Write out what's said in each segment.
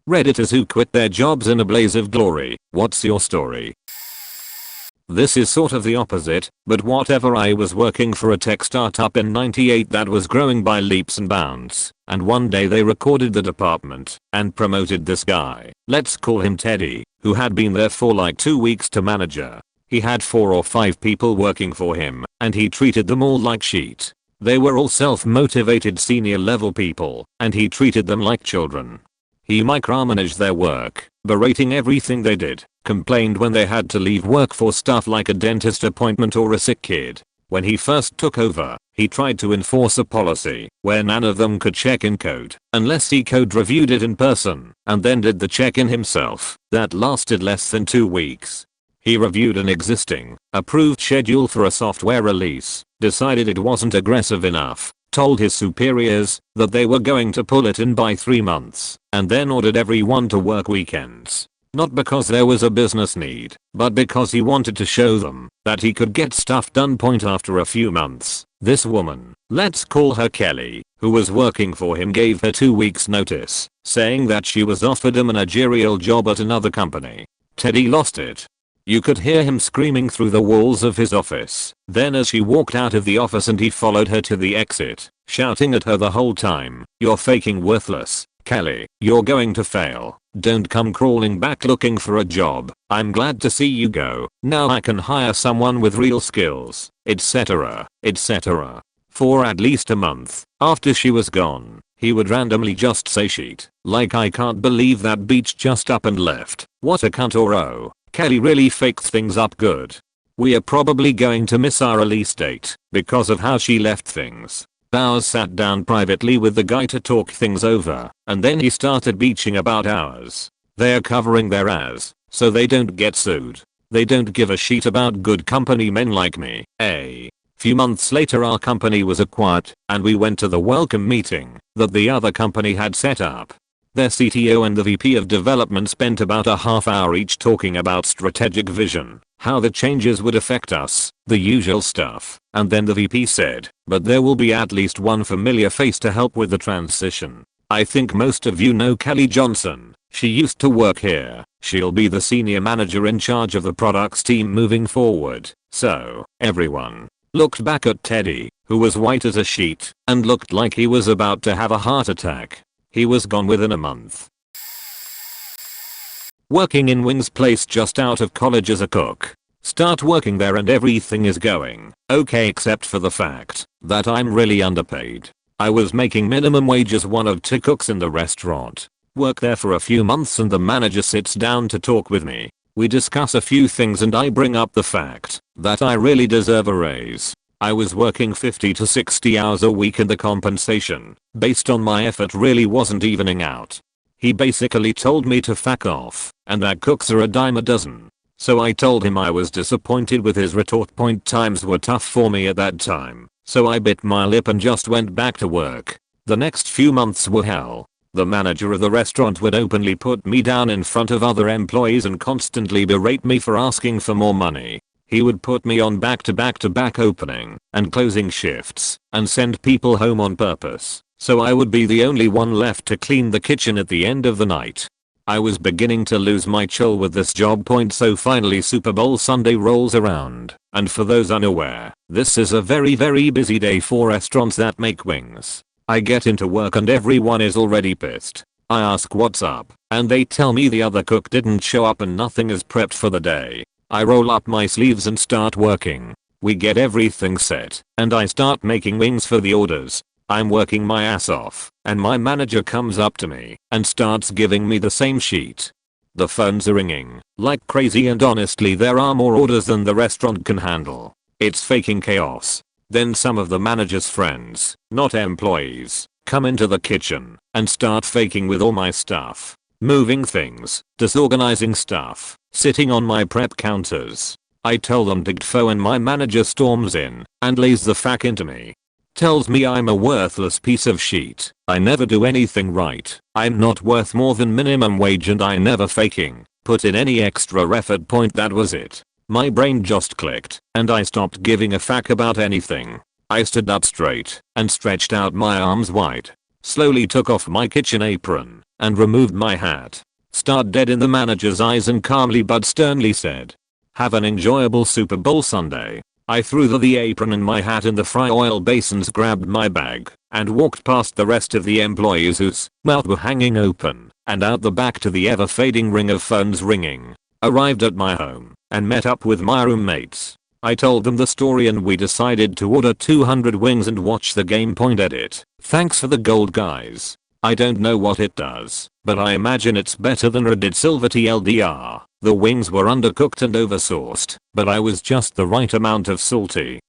Redditors who quit their jobs in a blaze of glory. What's your story? This is sort of the opposite, but whatever. I was working for a tech startup in '98 that was growing by leaps and bounds, and one day they recorded the department and promoted this guy, let's call him Teddy, who had been there for like 2 weeks, to manager. He had 4 or 5 people working for him, and he treated them all like shit. They were all self-motivated senior level people, and he treated them like children. He micromanaged their work, berating everything they did, complained when they had to leave work for stuff like a dentist appointment or a sick kid. When he first took over, he tried to enforce a policy where none of them could check in code unless he code reviewed it in person and then did the check-in himself. That lasted less than 2 weeks. He reviewed an existing, approved schedule for a software release, decided it wasn't aggressive enough, told his superiors that they were going to pull it in by 3 months, and then ordered everyone to work weekends. Not because there was a business need, but because he wanted to show them that he could get stuff done. Point after a few months, this woman, let's call her Kelly, who was working for him, gave her 2 weeks notice, saying that she was offered a managerial job at another company. Teddy lost it. You could hear him screaming through the walls of his office. Then as she walked out of the office and he followed her to the exit, shouting at her the whole time, "You're faking worthless. Kelly, you're going to fail. Don't come crawling back looking for a job. I'm glad to see you go. Now I can hire someone with real skills," etc., etc. For at least a month after she was gone, he would randomly just say shit, like, "I can't believe that beach just up and left. What a cunt," or "Oh, Kelly really faked things up good. We are probably going to miss our release date because of how she left things." Bowers sat down privately with the guy to talk things over, and then he started bitching about ours. They're covering their ass so they don't get sued. They don't give a shit about good company men like me. A few months later our company was acquired, and we went to the welcome meeting that the other company had set up. Their CTO and the VP of development spent about a half hour each talking about strategic vision, how the changes would affect us, the usual stuff, and then the VP said, "But there will be at least one familiar face to help with the transition. I think most of you know Kelly Johnson. She used to work here. She'll be the senior manager in charge of the products team moving forward." So, everyone looked back at Teddy, who was white as a sheet and looked like he was about to have a heart attack. He was gone within a month. Working in Wing's place just out of college as a cook. Start working there and everything is going okay except for the fact that I'm really underpaid. I was making minimum wage as one of 2 cooks in the restaurant. Work there for a few months and the manager sits down to talk with me. We discuss a few things and I bring up the fact that I really deserve a raise. I was working 50 to 60 hours a week and the compensation, based on my effort, really wasn't evening out. He basically told me to fuck off and that cooks are a dime a dozen. So I told him I was disappointed with his retort. Point times were tough for me at that time, so I bit my lip and just went back to work. The next few months were hell. The manager of the restaurant would openly put me down in front of other employees and constantly berate me for asking for more money. He would put me on back-to-back opening and closing shifts and send people home on purpose, so I would be the only one left to clean the kitchen at the end of the night. I was beginning to lose my chill with this job. So finally Super Bowl Sunday rolls around, and for those unaware, this is a very busy day for restaurants that make wings. I get into work and everyone is already pissed. I ask what's up, and they tell me the other cook didn't show up and nothing is prepped for the day. I roll up my sleeves and start working. We get everything set, and I start making wings for the orders. I'm working my ass off, and my manager comes up to me and starts giving me the same sheet. The phones are ringing like crazy and honestly there are more orders than the restaurant can handle. It's faking chaos. Then some of the manager's friends, not employees, come into the kitchen and start faking with all my stuff. Moving things, disorganizing stuff, sitting on my prep counters. I tell them to gtfo and my manager storms in and lays the fuck into me. Tells me I'm a worthless piece of shit. I never do anything right. I'm not worth more than minimum wage and I never faking put in any extra effort. That was it. My brain just clicked and I stopped giving a fuck about anything. I stood up straight and stretched out my arms wide. slowly took off my kitchen apron and removed my hat. Stared dead in the manager's eyes and calmly but sternly said, "Have an enjoyable Super Bowl Sunday." I threw the apron and my hat in the fry oil basins, grabbed my bag, and walked past the rest of the employees whose mouths were hanging open, and out the back to the ever-fading ring of phones ringing. Arrived at my home and met up with my roommates. I told them the story and we decided to order 200 wings and watch the game. Edit. Thanks for the gold, guys. I don't know what it does, but I imagine it's better than Reddit Silver TLDR. The wings were undercooked and oversauced, but I was just the right amount of salty.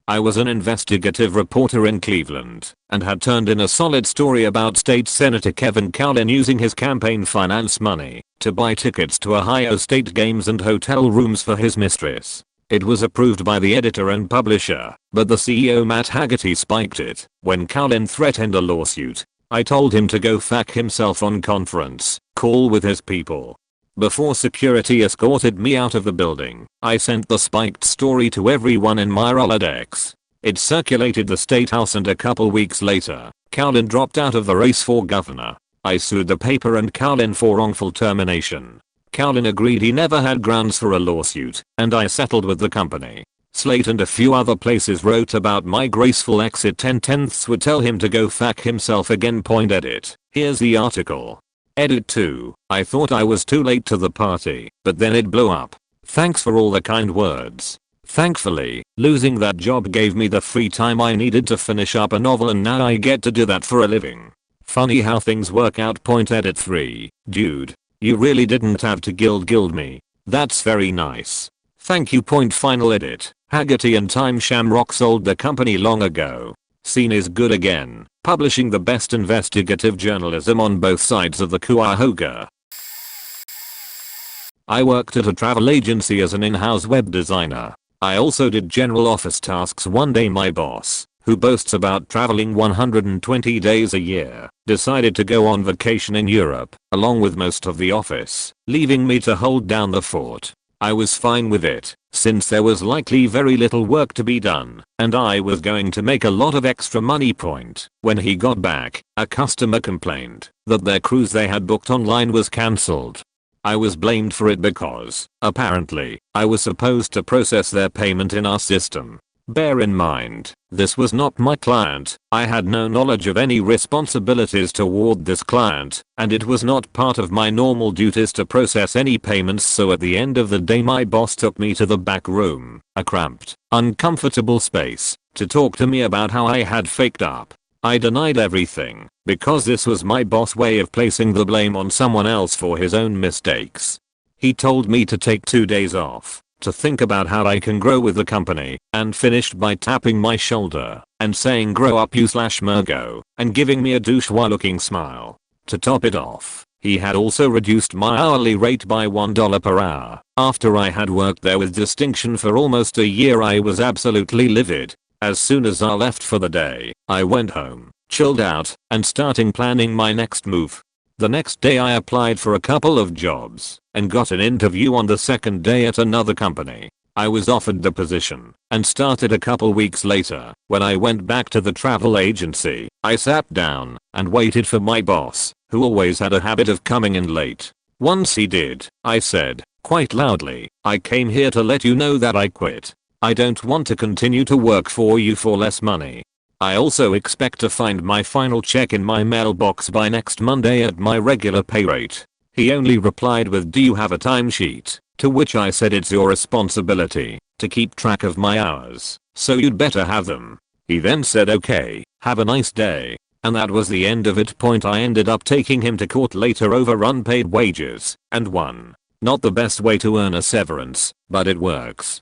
I was an investigative reporter in Cleveland and had turned in a solid story about State Senator Kevin Cowlin using his campaign finance money to buy tickets to Ohio State games and hotel rooms for his mistress. It was approved by the editor and publisher, but the CEO Matt Haggerty spiked it when Cowlin threatened a lawsuit. I told him to go fuck himself on conference call with his people. Before security escorted me out of the building, I sent the spiked story to everyone in my Rolodex. It circulated the state house and a couple weeks later, Cowlin dropped out of the race for governor. I sued the paper and Cowlin for wrongful termination. Cowlin agreed he never had grounds for a lawsuit, and I settled with the company. Slate and a few other places wrote about my graceful exit. 10/10ths would tell him to go fuck himself again. Edit. Here's the article. Edit 2. I thought I was too late to the party, but then it blew up. Thanks for all the kind words. Thankfully, losing that job gave me the free time I needed to finish up a novel and now I get to do that for a living. Funny how things work out. Edit 3. Dude, you really didn't have to gild me. That's very nice. Thank you. Final edit. Haggerty and Time Shamrock sold the company long ago. Scene is good again, publishing the best investigative journalism on both sides of the Cuyahoga. I worked at a travel agency as an in-house web designer. I also did general office tasks. One day my boss, who boasts about traveling 120 days a year, decided to go on vacation in Europe, along with most of the office, leaving me to hold down the fort. I was fine with it, since there was likely very little work to be done, and I was going to make a lot of extra money. When he got back, a customer complained that their cruise they had booked online was cancelled. I was blamed for it because, apparently, I was supposed to process their payment in our system. Bear in mind, this was not my client. I had no knowledge of any responsibilities toward this client, and it was not part of my normal duties to process any payments. So at the end of the day my boss took me to the back room, a cramped, uncomfortable space, to talk to me about how I had faked up. I denied everything, because this was my boss' way of placing the blame on someone else for his own mistakes. He told me to take 2 days off, to think about how I can grow with the company, and finished by tapping my shoulder and saying grow up you /Mergo, and giving me a douche-while looking smile. To top it off, he had also reduced my hourly rate by $1 per hour. After I had worked there with distinction for almost a year I was absolutely livid. As soon as I left for the day, I went home, chilled out, and starting planning my next move. The next day I applied for a couple of jobs and got an interview on the second day at another company. I was offered the position and started a couple weeks later. When I went back to the travel agency, I sat down and waited for my boss, who always had a habit of coming in late. Once he did, I said, quite loudly, "I came here to let you know that I quit. I don't want to continue to work for you for less money. I also expect to find my final check in my mailbox by next Monday at my regular pay rate." He only replied with, "Do you have a timesheet?" To which I said, "It's your responsibility to keep track of my hours, so you'd better have them." He then said, "Okay, have a nice day." And that was the end of it. I ended up taking him to court later over unpaid wages, and won. Not the best way to earn a severance, but it works.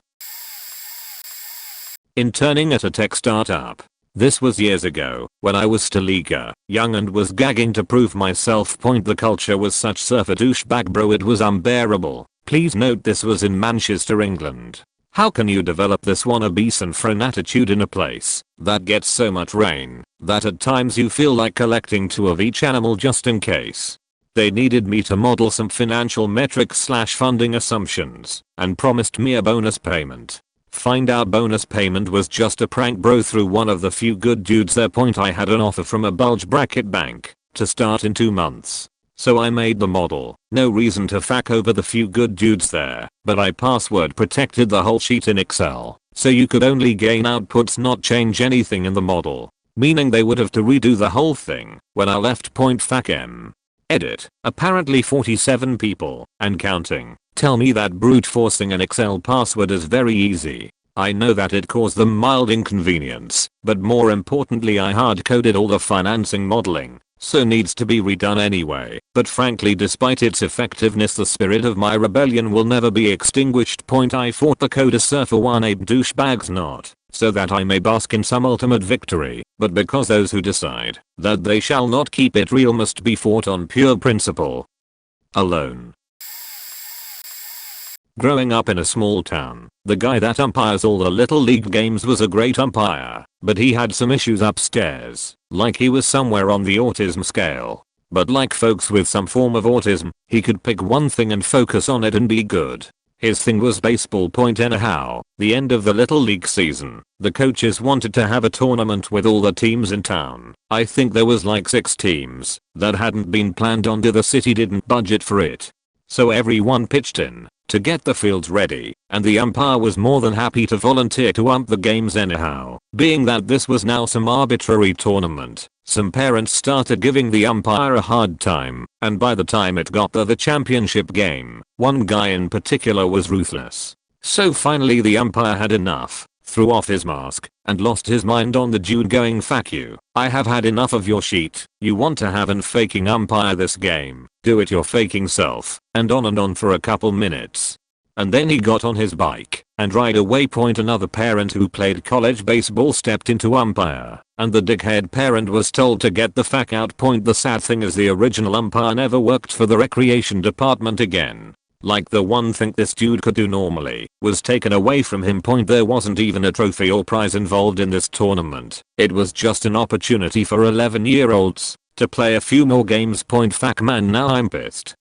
Interning at a tech startup. This was years ago, when I was still eager, young and was gagging to prove myself. The culture was such surfer douchebag bro it was unbearable. Please note this was in Manchester, England. How can you develop this wannabe synchron attitude in a place that gets so much rain that at times you feel like collecting 2 of each animal just in case? They needed me to model some financial metrics / funding assumptions and promised me a bonus payment. Find out bonus payment was just a prank bro through one of the few good dudes there. I had an offer from a bulge bracket bank to start in 2 months. So I made the model. No reason to fuck over the few good dudes there, but I password protected the whole sheet in Excel, so you could only gain outputs, not change anything in the model. Meaning they would have to redo the whole thing. When I left fuck em. Edit. Apparently 47 people, and counting, tell me that brute forcing an Excel password is very easy. I know that it caused them mild inconvenience, but more importantly I hard coded all the financing modeling, so needs to be redone anyway. But frankly, despite its effectiveness, the spirit of my rebellion will never be extinguished. I fought the code for one ape douchebags, not so that I may bask in some ultimate victory, but because those who decide that they shall not keep it real must be fought on pure principle. Alone. Growing up in a small town, the guy that umpires all the little league games was a great umpire, but he had some issues upstairs, like he was somewhere on the autism scale. But like folks with some form of autism, he could pick one thing and focus on it and be good. His thing was baseball. Anyhow, the end of the little league season, the coaches wanted to have a tournament with all the teams in town. I think there was like 6 teams that hadn't been planned on. The city didn't budget for it. So everyone pitched in to get the fields ready, and the umpire was more than happy to volunteer to ump the games anyhow. Being that this was now some arbitrary tournament, some parents started giving the umpire a hard time, and by the time it got to the championship game, one guy in particular was ruthless. So finally the umpire had enough, threw off his mask, and lost his mind on the dude, going, "Fuck you, I have had enough of your shit. You want to have an faking umpire this game, do it your faking self," and on for a couple minutes. And then he got on his bike and ride away. Another parent who played college baseball stepped into umpire, and the dickhead parent was told to get the fuck out. The sad thing is the original umpire never worked for the recreation department again. Like the one thing this dude could do normally was taken away from him. There wasn't even a trophy or prize involved in this tournament. It was just an opportunity for 11-year-olds to play a few more games. Fuck man, now I'm pissed.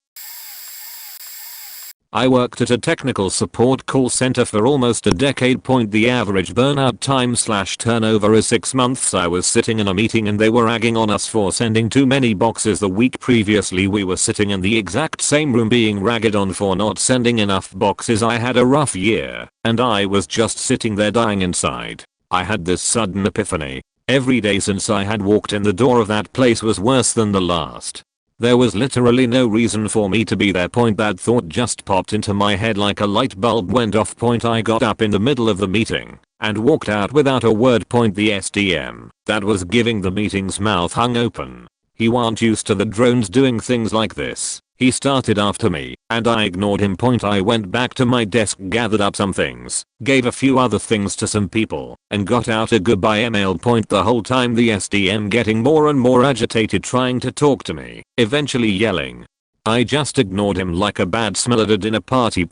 I worked at a technical support call center for almost a decade. The average burnout time/turnover is 6 months. I was sitting in a meeting and they were ragging on us for sending too many boxes. The week previously we were sitting in the exact same room being ragged on for not sending enough boxes. I had a rough year, and I was just sitting there dying inside. I had this sudden epiphany. Every day since I had walked in the door of that place was worse than the last. There was literally no reason for me to be there. That thought just popped into my head like a light bulb went off. I got up in the middle of the meeting and walked out without a word. The SDM that was giving the meeting's mouth hung open. He wasn't used to the drones doing things like this. He started after me, and I ignored him. I went back to my desk, gathered up some things, gave a few other things to some people, and got out a goodbye email. The whole time the SDM getting more and more agitated, trying to talk to me, eventually yelling. I just ignored him like a bad smell at a dinner party.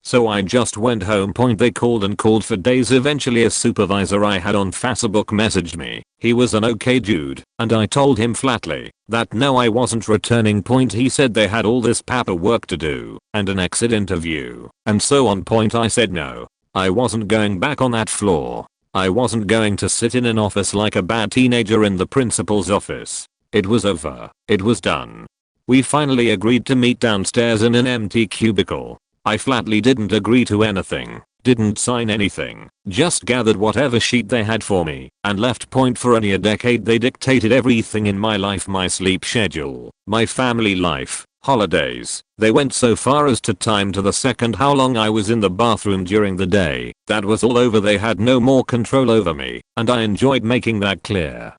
So I just went home. They called and called for days. Eventually a supervisor I had on Facebook messaged me. He was an okay dude, and I told him flatly that no, I wasn't returning. He said they had all this paperwork to do and an exit interview and so on. I said no, I wasn't going back on that floor. I wasn't going to sit in an office like a bad teenager in the principal's office. It was over. It was done. We finally agreed to meet downstairs in an empty cubicle. I flatly didn't agree to anything, didn't sign anything, just gathered whatever sheet they had for me and left. For only a decade they dictated everything in my life, my sleep schedule, my family life, holidays. They went so far as to time to the second how long I was in the bathroom during the day. That was all over. They had no more control over me, and I enjoyed making that clear.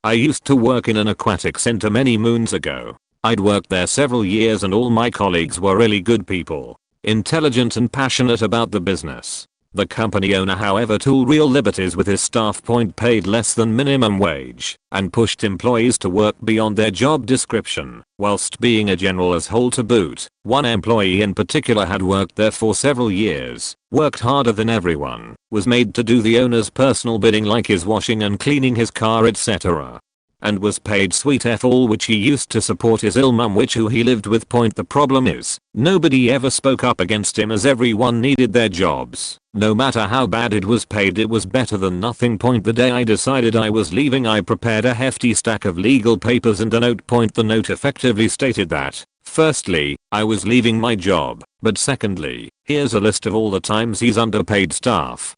I used to work in an aquatic center many moons ago. I'd worked there several years and all my colleagues were really good people, intelligent and passionate about the business. The company owner however took real liberties with his staff. Paid less than minimum wage and pushed employees to work beyond their job description, whilst being a general asshole to boot. One employee in particular had worked there for several years, worked harder than everyone, was made to do the owner's personal bidding like his washing and cleaning his car, etc. and was paid sweet F all which he used to support his ill mum which who he lived with. The problem is, nobody ever spoke up against him as everyone needed their jobs. No matter how bad it was paid, it was better than nothing. The day I decided I was leaving, I prepared a hefty stack of legal papers and a note. The note effectively stated that, firstly, I was leaving my job, but secondly, here's a list of all the times he's underpaid staff,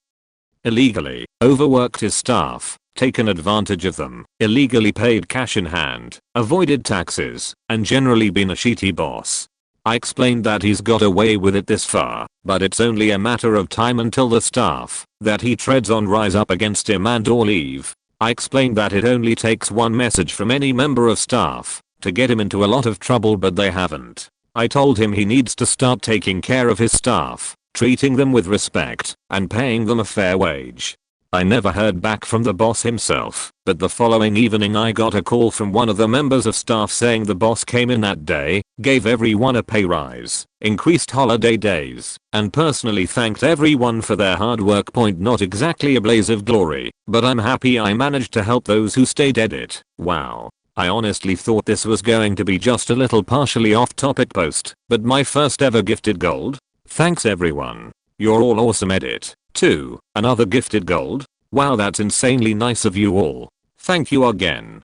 illegally overworked his staff, taken advantage of them, illegally paid cash in hand, avoided taxes, and generally been a shitty boss. I explained that he's got away with it this far, but it's only a matter of time until the staff that he treads on rise up against him and or leave. I explained that it only takes one message from any member of staff to get him into a lot of trouble, but they haven't. I told him he needs to start taking care of his staff, treating them with respect, and paying them a fair wage. I never heard back from the boss himself, but the following evening I got a call from one of the members of staff saying the boss came in that day, gave everyone a pay rise, increased holiday days, and personally thanked everyone for their hard work. Not exactly a blaze of glory, but I'm happy I managed to help those who stayed. Edit. Wow. I honestly thought this was going to be just a little partially off topic post, but my first ever gifted gold? Thanks everyone. You're all awesome. Edit. 2. Another gifted gold? Wow, that's insanely nice of you all. Thank you again.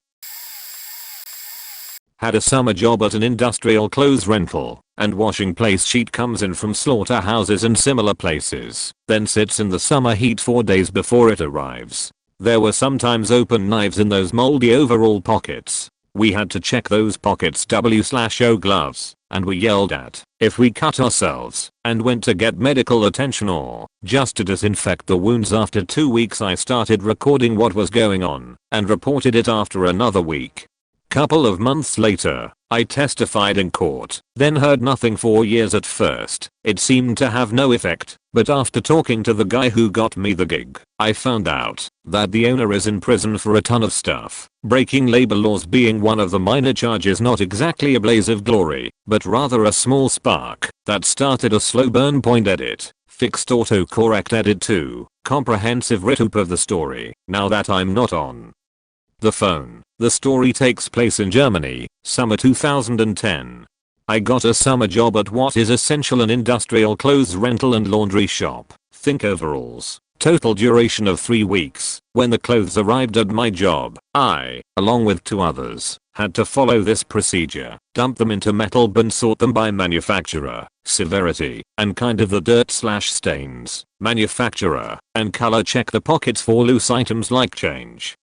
Had a summer job at an industrial clothes rental and washing place. Sheet comes in from slaughterhouses and similar places, then sits in the summer heat 4 days before it arrives. There were sometimes open knives in those moldy overall pockets. We had to check those pockets W/O gloves, and were yelled at if we cut ourselves and went to get medical attention or just to disinfect the wounds. After 2 weeks I started recording what was going on and reported it after another week. Couple of months later, I testified in court, then heard nothing for years. At first, it seemed to have no effect, but after talking to the guy who got me the gig, I found out that the owner is in prison for a ton of stuff, breaking labor laws being one of the minor charges. Not exactly a blaze of glory, but rather a small spark that started a slow burn. Edit. Fixed autocorrect. Edit 2. Comprehensive write-up of the story, now that I'm not on the phone. The story takes place in Germany, summer 2010. I got a summer job at what is essentially an industrial clothes rental and laundry shop. Think overalls. Total duration of 3 weeks. When the clothes arrived at my job, I, along with 2 others, had to follow this procedure. Dump them into metal bin, sort them by manufacturer, severity, and kind of the dirt/stains, manufacturer, and color. Check the pockets for loose items like change,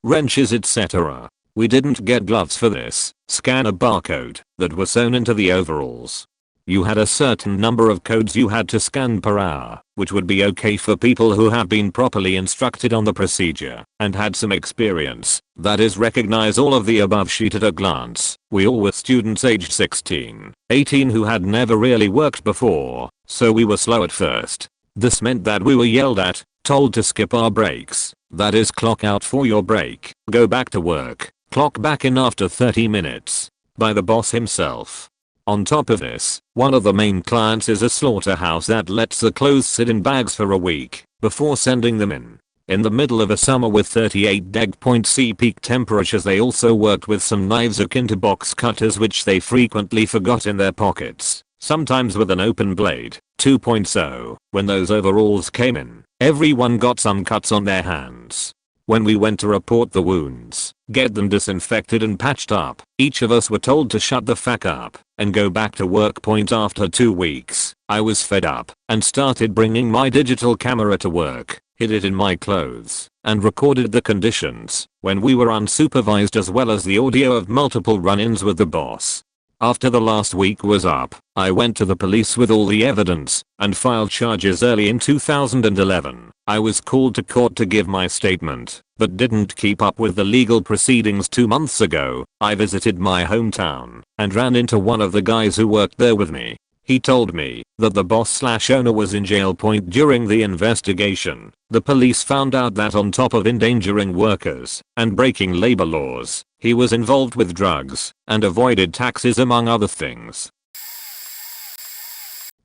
wrenches, etc. We didn't get gloves for this. Scan a barcode that was sewn into the overalls. You had a certain number of codes you had to scan per hour, which would be okay for people who have been properly instructed on the procedure and had some experience. That is, recognize all of the above sheet at a glance. We all were students aged 16, 18 who had never really worked before, so we were slow at first. This meant that we were yelled at, told to skip our breaks, that is, clock out for your break, go back to work, clock back in after 30 minutes, by the boss himself. On top of this, one of the main clients is a slaughterhouse that lets the clothes sit in bags for a week before sending them in. In the middle of a summer with 38°C peak temperatures, they also worked with some knives akin to box cutters which they frequently forgot in their pockets, sometimes with an open blade. 2.0. When those overalls came in, everyone got some cuts on their hands. When we went to report the wounds, get them disinfected and patched up, each of us were told to shut the fuck up and go back to work. After 2 weeks, I was fed up and started bringing my digital camera to work, hid it in my clothes, and recorded the conditions when we were unsupervised, as well as the audio of multiple run-ins with the boss. After the last week was up, I went to the police with all the evidence and filed charges. Early in 2011, I was called to court to give my statement, but didn't keep up with the legal proceedings. 2 months ago, I visited my hometown and ran into one of the guys who worked there with me. He told me that the boss/owner was in jail. During the investigation, the police found out that on top of endangering workers and breaking labor laws, he was involved with drugs and avoided taxes, among other things.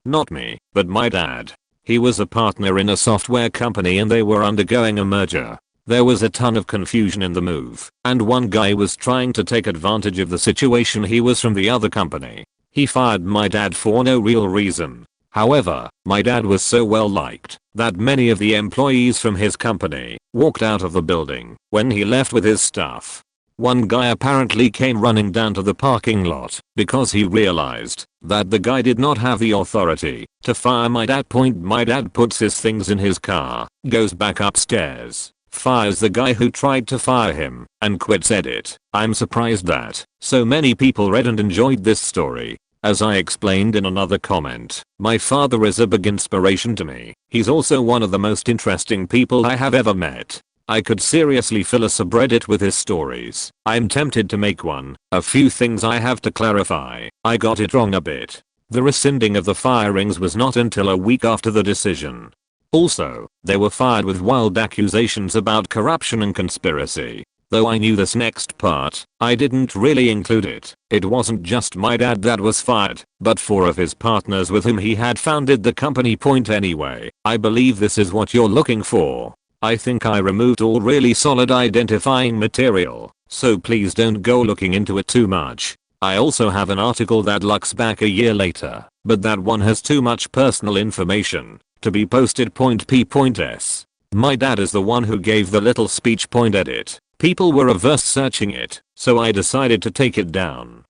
Not me, but my dad. He was a partner in a software company and they were undergoing a merger. There was a ton of confusion in the move, and one guy was trying to take advantage of the situation. He was from the other company. He fired my dad for no real reason. However, my dad was so well liked that many of the employees from his company walked out of the building when he left with his stuff. One guy apparently came running down to the parking lot because he realized that the guy did not have the authority to fire my dad. My dad puts his things in his car, goes back upstairs, fires the guy who tried to fire him, and quits. Edit. I'm surprised that so many people read and enjoyed this story. As I explained in another comment, my father is a big inspiration to me. He's also one of the most interesting people I have ever met. I could seriously fill a subreddit with his stories. I'm tempted to make one. A few things I have to clarify. I got it wrong a bit. The rescinding of the firings was not until a week after the decision. Also, they were fired with wild accusations about corruption and conspiracy. Though I knew this next part, I didn't really include it. It wasn't just my dad that was fired, but 4 of his partners with whom he had founded the company. Anyway, I believe this is what you're looking for. I think I removed all really solid identifying material, so please don't go looking into it too much. I also have an article that looks back a year later, but that one has too much personal information to be posted. P.S. My dad is the one who gave the little speech. Edit. People were reverse searching it, so I decided to take it down.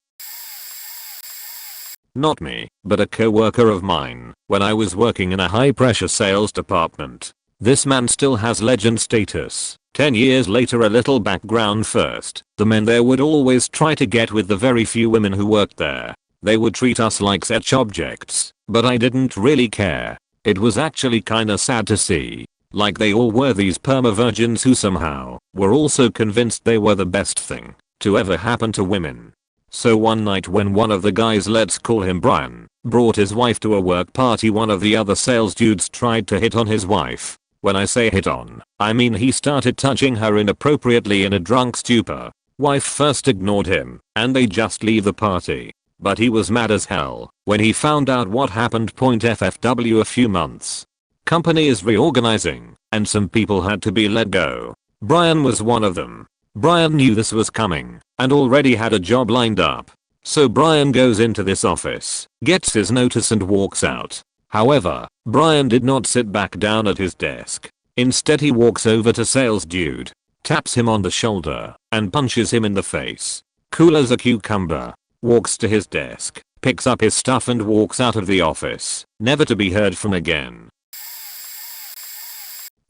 Not me, but a co-worker of mine, when I was working in a high-pressure sales department. This man still has legend status. 10 years later. A little background first. The men there would always try to get with the very few women who worked there. They would treat us like such objects, but I didn't really care. It was actually kinda sad to see. Like they all were these perma-virgins who somehow were also convinced they were the best thing to ever happen to women. So one night when one of the guys, let's call him Brian, brought his wife to a work party, one of the other sales dudes tried to hit on his wife. When I say hit on, I mean he started touching her inappropriately in a drunk stupor. Wife first ignored him, and they just leave the party. But he was mad as hell when he found out what happened. FFW. A few months. Company is reorganizing, and some people had to be let go. Brian was one of them. Brian knew this was coming, and already had a job lined up. So Brian goes into this office, gets his notice and walks out. However, Brian did not sit back down at his desk. Instead he walks over to sales dude, taps him on the shoulder, and punches him in the face. Cool as a cucumber. Walks to his desk, picks up his stuff and walks out of the office, never to be heard from again.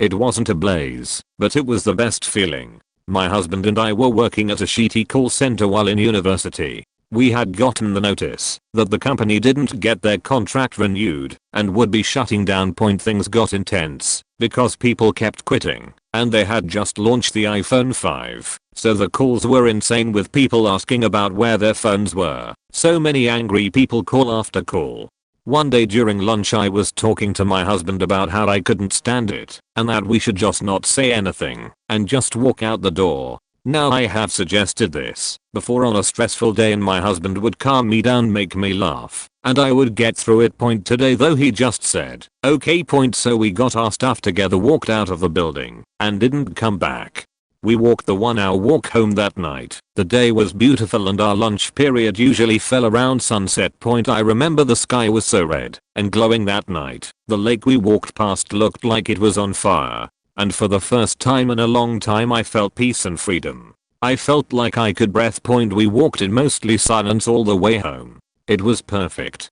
It wasn't a blaze, but it was the best feeling. My husband and I were working at a shitty call center while in university. We had gotten the notice that the company didn't get their contract renewed and would be shutting down. Things got intense because people kept quitting, and they had just launched the iPhone 5, so the calls were insane with people asking about where their phones were. So many angry people, call after call. One day during lunch I was talking to my husband about how I couldn't stand it and that we should just not say anything and just walk out the door. Now I have suggested this before on a stressful day and my husband would calm me down, make me laugh, and I would get through it. Today though he just said, okay. So we got our stuff together, walked out of the building, and didn't come back. We walked the 1-hour walk home that night. The day was beautiful and our lunch period usually fell around sunset. I remember the sky was so red and glowing that night. The lake we walked past looked like it was on fire. And for the first time in a long time I felt peace and freedom. I felt like I could breathe. We walked in mostly silence all the way home. It was perfect.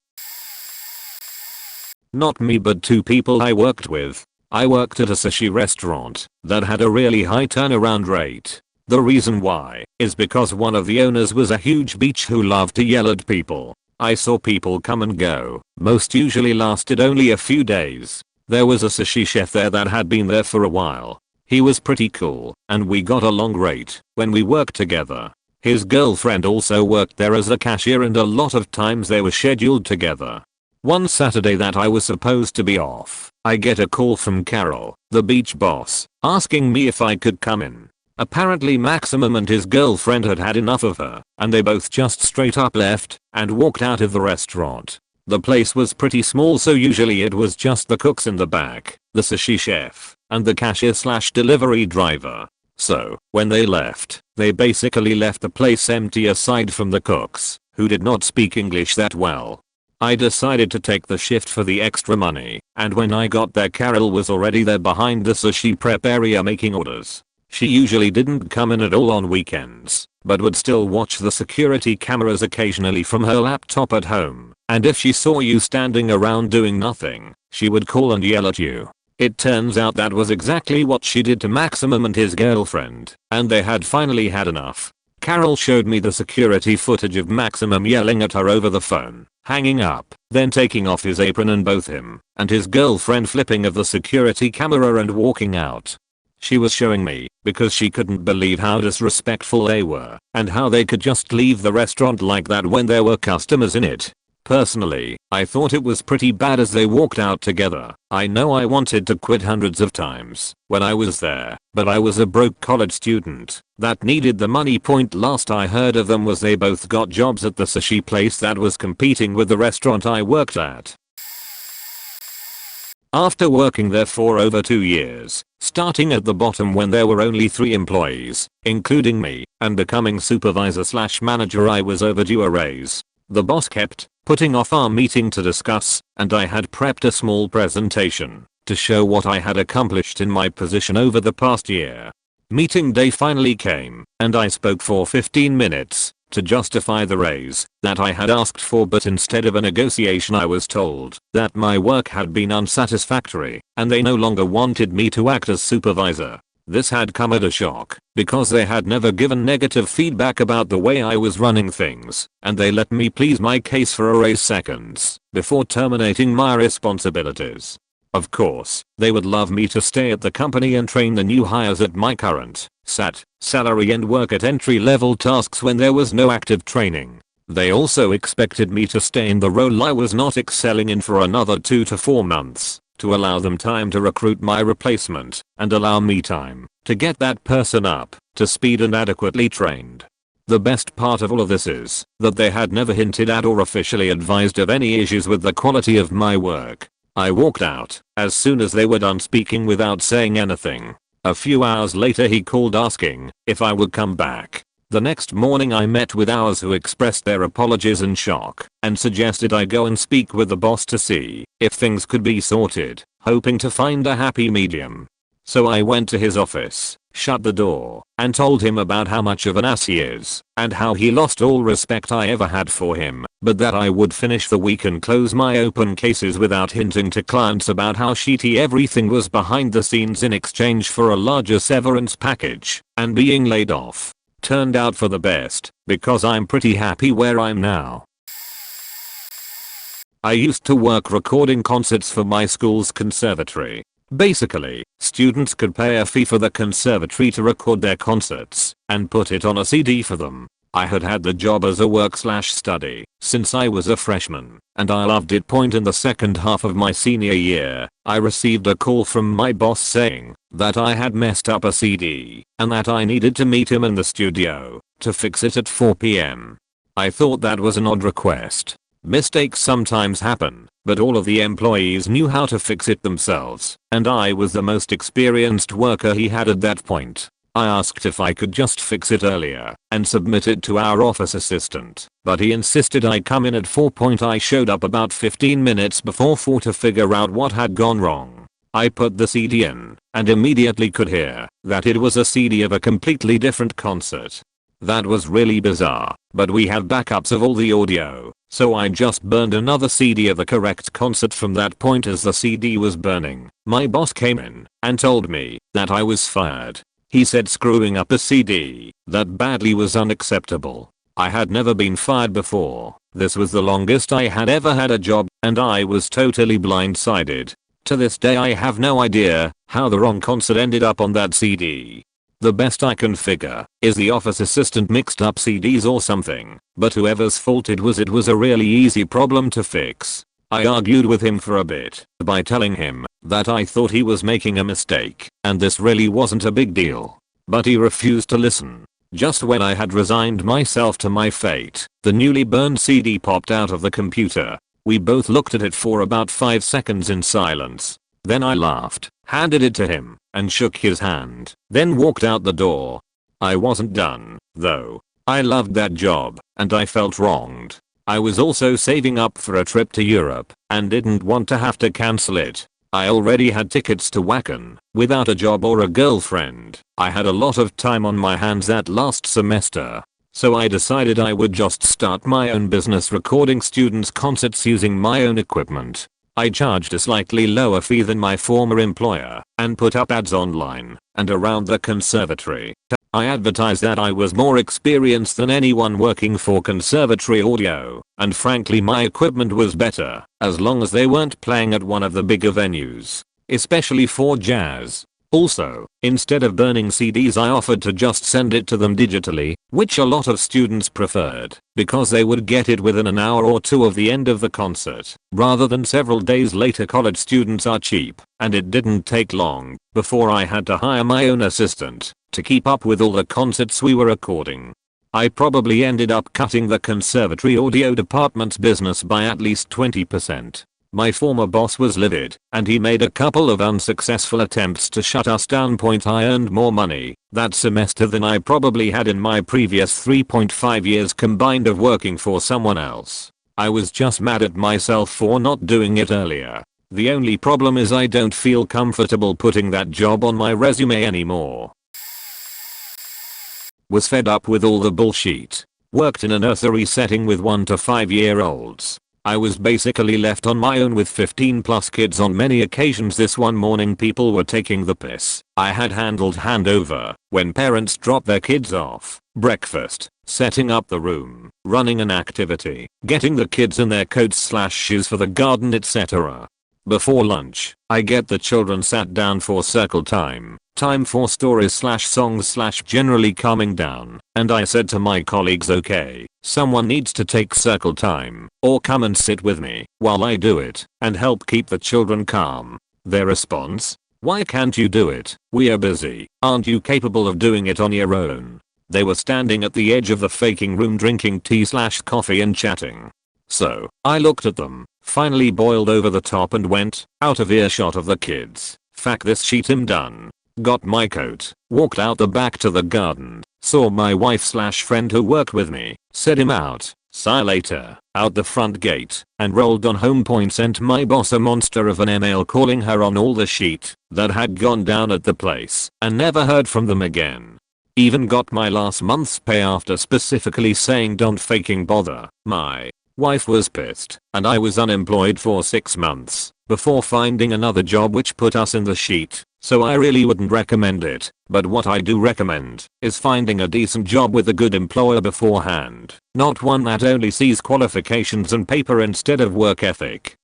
Not me, but 2 people I worked with. I worked at a sushi restaurant that had a really high turnaround rate. The reason why is because one of the owners was a huge bitch who loved to yell at people. I saw people come and go. Most usually lasted only a few days. There was a sushi chef there that had been there for a while. He was pretty cool, and we got along great when we worked together. His girlfriend also worked there as a cashier, and a lot of times they were scheduled together. One Saturday that I was supposed to be off, I get a call from Carol, the beach boss, asking me if I could come in. Apparently Maximum and his girlfriend had had enough of her, and they both just straight up left and walked out of the restaurant. The place was pretty small, so usually it was just the cooks in the back, the sushi chef, and the cashier/delivery driver. So, when they left, they basically left the place empty aside from the cooks, who did not speak English that well. I decided to take the shift for the extra money, and when I got there Carol was already there behind the sushi prep area making orders. She usually didn't come in at all on weekends, but would still watch the security cameras occasionally from her laptop at home, and if she saw you standing around doing nothing, she would call and yell at you. It turns out that was exactly what she did to Maximum and his girlfriend, and they had finally had enough. Carol showed me the security footage of Maximum yelling at her over the phone, hanging up, then taking off his apron, and both him and his girlfriend flipping of the security camera and walking out. She was showing me because she couldn't believe how disrespectful they were and how they could just leave the restaurant like that when there were customers in it. Personally, I thought it was pretty bad as they walked out together. I know I wanted to quit hundreds of times when I was there, but I was a broke college student that needed the money. Point last I heard of them was they both got jobs at the sushi place that was competing with the restaurant I worked at. After working there for over 2 years, starting at the bottom when there were only 3 employees, including me, and becoming supervisor/manager, I was overdue a raise. The boss kept putting off our meeting to discuss, and I had prepped a small presentation to show what I had accomplished in my position over the past year. Meeting day finally came, and I spoke for 15 minutes to justify the raise that I had asked for, but instead of a negotiation I was told that my work had been unsatisfactory and they no longer wanted me to act as supervisor. This had come at a shock because they had never given negative feedback about the way I was running things, and they let me please my case for a raise seconds before terminating my responsibilities. Of course, they would love me to stay at the company and train the new hires at my current salary and work at entry-level tasks when there was no active training. They also expected me to stay in the role I was not excelling in for another 2 to 4 months, to allow them time to recruit my replacement and allow me time to get that person up to speed and adequately trained. The best part of all of this is that they had never hinted at or officially advised of any issues with the quality of my work. I walked out as soon as they were done speaking without saying anything. A few hours later he called asking if I would come back. The next morning I met with ours who expressed their apologies and shock and suggested I go and speak with the boss to see if things could be sorted, hoping to find a happy medium. So I went to his office, shut the door, and told him about how much of an ass he is and how he lost all respect I ever had for him, but that I would finish the week and close my open cases without hinting to clients about how shitty everything was behind the scenes in exchange for a larger severance package and being laid off. Turned out for the best, because I'm pretty happy where I'm now. I used to work recording concerts for my school's conservatory. Basically, students could pay a fee for the conservatory to record their concerts and put it on a CD for them. I had had the job as a work/study since I was a freshman, and I loved it. In the second half of my senior year, I received a call from my boss saying that I had messed up a CD and that I needed to meet him in the studio to fix it at 4 p.m. I thought that was an odd request. Mistakes sometimes happen, but all of the employees knew how to fix it themselves, and I was the most experienced worker he had at that point. I asked if I could just fix it earlier and submit it to our office assistant, but he insisted I come in at 4. I showed up about 15 minutes before 4 to figure out what had gone wrong. I put the CD in and immediately could hear that it was a CD of a completely different concert. That was really bizarre, but we had backups of all the audio, so I just burned another CD of the correct concert from that point. As the CD was burning, my boss came in and told me that I was fired. He said screwing up a CD that badly was unacceptable. I had never been fired before. This was the longest I had ever had a job, and I was totally blindsided. To this day I have no idea how the wrong concert ended up on that CD. The best I can figure is the office assistant mixed up CDs or something, but whoever's fault it was a really easy problem to fix. I argued with him for a bit by telling him that I thought he was making a mistake and this really wasn't a big deal. But he refused to listen. Just when I had resigned myself to my fate, the newly burned CD popped out of the computer. We both looked at it for about 5 seconds in silence. Then I laughed handed it to him, and shook his hand, then walked out the door. I wasn't done, though. I loved that job, and I felt wronged. I was also saving up for a trip to Europe, and didn't want to have to cancel it. I already had tickets to Wacken. Without a job or a girlfriend, I had a lot of time on my hands that last semester. So I decided I would just start my own business recording students' concerts using my own equipment. I charged a slightly lower fee than my former employer and put up ads online and around the conservatory. I advertised that I was more experienced than anyone working for conservatory audio, and frankly my equipment was better as long as they weren't playing at one of the bigger venues, especially for jazz. Also, instead of burning CDs I offered to just send it to them digitally, which a lot of students preferred, because they would get it within an hour or two of the end of the concert, rather than several days later. College students are cheap, and it didn't take long before I had to hire my own assistant to keep up with all the concerts we were recording. I probably ended up cutting the conservatory audio department's business by at least 20%. My former boss was livid, and he made a couple of unsuccessful attempts to shut us down. I earned more money that semester than I probably had in my previous 3.5 years combined of working for someone else. I was just mad at myself for not doing it earlier. The only problem is I don't feel comfortable putting that job on my resume anymore. Was fed up with all the bullshit. Worked in a nursery setting with 1 to 5-year-olds. I was basically left on my own with 15 plus kids on many occasions. This one morning people were taking the piss. I had handled handover, when parents dropped their kids off, breakfast, setting up the room, running an activity, getting the kids in their coats/shoes for the garden, etc. Before lunch, I get the children sat down for circle time for stories/songs/generally calming down, and I said to my colleagues, okay, someone needs to take circle time, or come and sit with me while I do it, and help keep the children calm. Their response? Why can't you do it? We are busy. Aren't you capable of doing it on your own? They were standing at the edge of the faking room drinking tea/coffee and chatting. So, I looked at them, finally boiled over the top and went, out of earshot of the kids, "Fuck this shit, I'm done." Got my coat, walked out the back to the garden, saw my wife/friend who worked with me, said him out, saw later, out the front gate, and rolled on home. Sent my boss a monster of an email calling her on all the shit that had gone down at the place, and never heard from them again. Even got my last month's pay after specifically saying don't faking bother. My wife was pissed, and I was unemployed for 6 months before finding another job, which put us in the sheet. So I really wouldn't recommend it, but what I do recommend is finding a decent job with a good employer beforehand, not one that only sees qualifications and paper instead of work ethic.